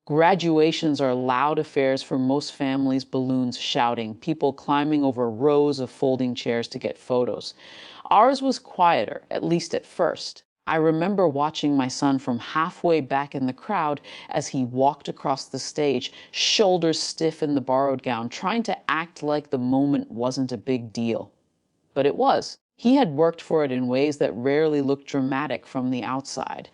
Graduations are loud affairs for most families, balloons shouting, people climbing over rows of folding chairs to get photos. Ours was quieter, at least at first. I remember watching my son from halfway back in the crowd as he walked across the stage, shoulders stiff in the borrowed gown, trying to act like the moment wasn't a big deal. But it was. He had worked for it in ways that rarely looked dramatic from the outside.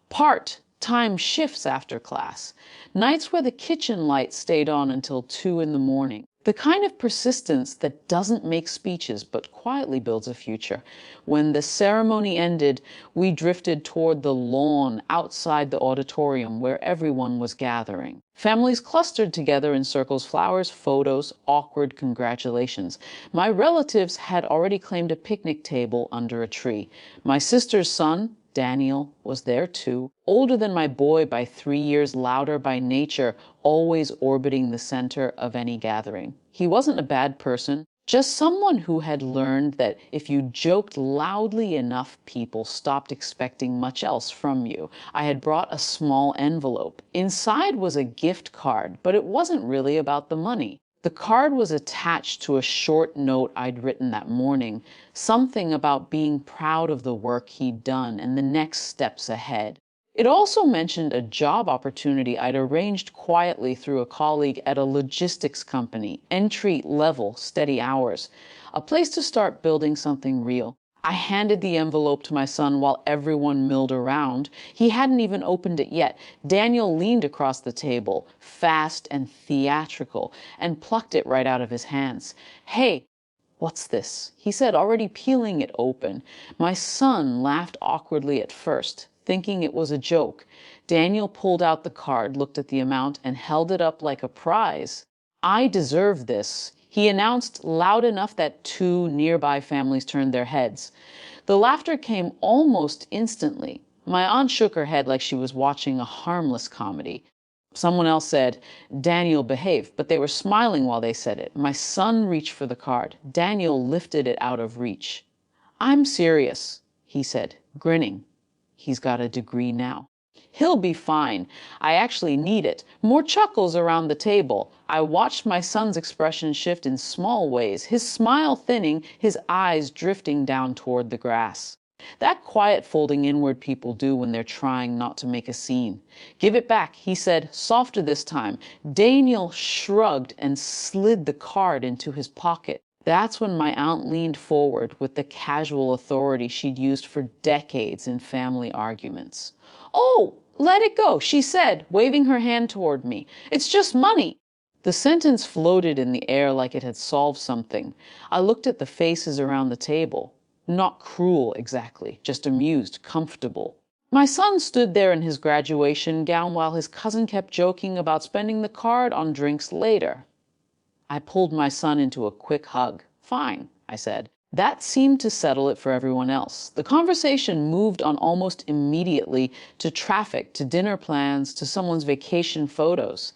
Part-time shifts after class, nights where the kitchen light stayed on until 2 in the morning. The kind of persistence that doesn't make speeches but quietly builds a future. When the ceremony ended, we drifted toward the lawn outside the auditorium where everyone was gathering. Families clustered together in circles, flowers, photos, awkward congratulations. My relatives had already claimed a picnic table under a tree. My sister's son, Daniel, was there too, older than my boy by 3 years, louder by nature, always orbiting the center of any gathering. He wasn't a bad person, just someone who had learned that if you joked loudly enough, people stopped expecting much else from you. I had brought a small envelope. Inside was a gift card, but it wasn't really about the money. The card was attached to a short note I'd written that morning, something about being proud of the work he'd done and the next steps ahead. It also mentioned a job opportunity I'd arranged quietly through a colleague at a logistics company, entry level, steady hours, a place to start building something real. I handed the envelope to my son while everyone milled around. He hadn't even opened it yet. Daniel leaned across the table, fast and theatrical, and plucked it right out of his hands. "Hey, what's this?" he said, already peeling it open. My son laughed awkwardly at first, thinking it was a joke. Daniel pulled out the card, looked at the amount, and held it up like a prize. "I deserve this," he announced loud enough that 2 nearby families turned their heads. The laughter came almost instantly. My aunt shook her head like she was watching a harmless comedy. Someone else said, "Daniel, behave," but they were smiling while they said it. My son reached for the card. Daniel lifted it out of reach. "I'm serious," he said, grinning. He's got a degree now. "He'll be fine. I actually need it." More chuckles around the table. I watched my son's expression shift in small ways, his smile thinning, his eyes drifting down toward the grass. That quiet folding inward people do when they're trying not to make a scene. "Give it back," he said, softer this time. Daniel shrugged and slid the card into his pocket. That's when my aunt leaned forward with the casual authority she'd used for decades in family arguments. "Oh, let it go," she said, waving her hand toward me. "It's just money." The sentence floated in the air like it had solved something. I looked at the faces around the table. Not cruel exactly, just amused, comfortable. My son stood there in his graduation gown while his cousin kept joking about spending the card on drinks later. I pulled my son into a quick hug. "Fine," I said. That seemed to settle it for everyone else. The conversation moved on almost immediately to traffic, to dinner plans, to someone's vacation photos.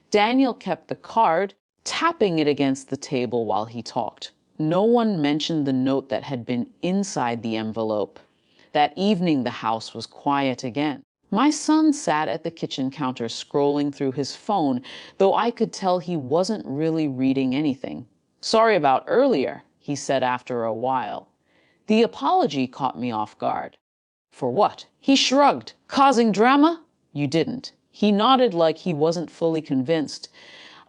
Daniel kept the card, tapping it against the table while he talked. No one mentioned the note that had been inside the envelope. That evening, the house was quiet again. My son sat at the kitchen counter scrolling through his phone, though I could tell he wasn't really reading anything. "Sorry about earlier," he said after a while. The apology caught me off guard. "For what?" He shrugged. "Causing drama?" "You didn't." He nodded like he wasn't fully convinced.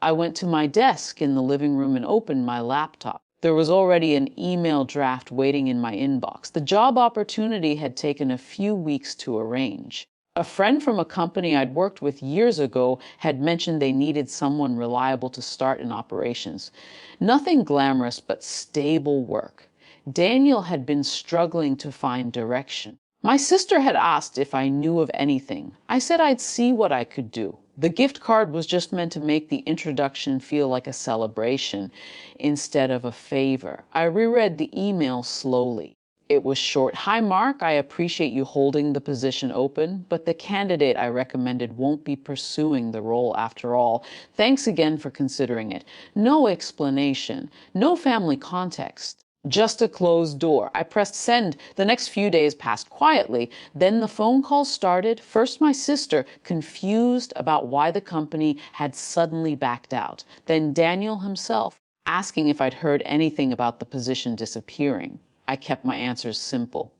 I went to my desk in the living room and opened my laptop. There was already an email draft waiting in my inbox. The job opportunity had taken a few weeks to arrange. A friend from a company I'd worked with years ago had mentioned they needed someone reliable to start in operations. Nothing glamorous, but stable work. Daniel had been struggling to find direction. My sister had asked if I knew of anything. I said I'd see what I could do. The gift card was just meant to make the introduction feel like a celebration instead of a favor. I reread the email slowly. It was short. "Hi, Mark. I appreciate you holding the position open, but the candidate I recommended won't be pursuing the role after all. Thanks again for considering it." No explanation, no family context. Just a closed door. I pressed send. The next few days passed quietly. Then the phone calls started. First, my sister, confused about why the company had suddenly backed out. Then Daniel himself, asking if I'd heard anything about the position disappearing. I kept my answers simple.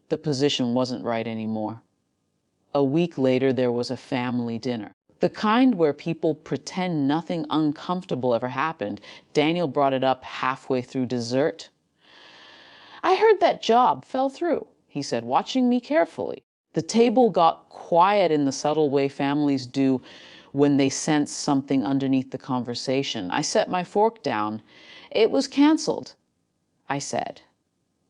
The position wasn't right anymore. A week later, there was a family dinner. The kind where people pretend nothing uncomfortable ever happened. Daniel brought it up halfway through dessert. I heard that job fell through, he said, watching me carefully. The table got quiet in the subtle way families do when they sense something underneath the conversation. I set my fork down. It was canceled, I said.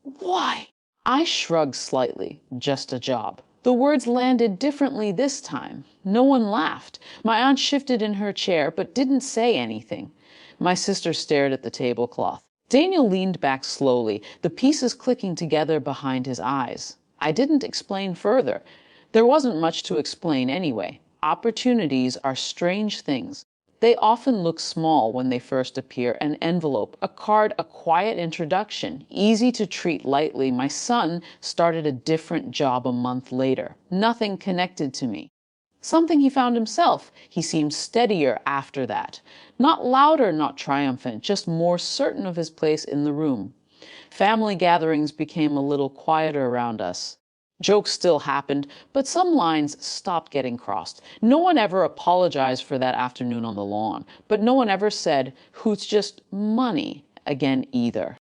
Why? I shrugged slightly. Just a job. The words landed differently this time. No one laughed. My aunt shifted in her chair, but didn't say anything. My sister stared at the tablecloth. Daniel leaned back slowly, the pieces clicking together behind his eyes. I didn't explain further. There wasn't much to explain anyway. Opportunities are strange things. They often look small when they first appear: an envelope, a card, a quiet introduction, easy to treat lightly. My son started a different job a month later. Nothing connected to me. Something he found himself. He seemed steadier after that. Not louder, not triumphant, just more certain of his place in the room. Family gatherings became a little quieter around us. Jokes still happened, but some lines stopped getting crossed. No one ever apologized for that afternoon on the lawn, but no one ever said, "Who's just money," again either.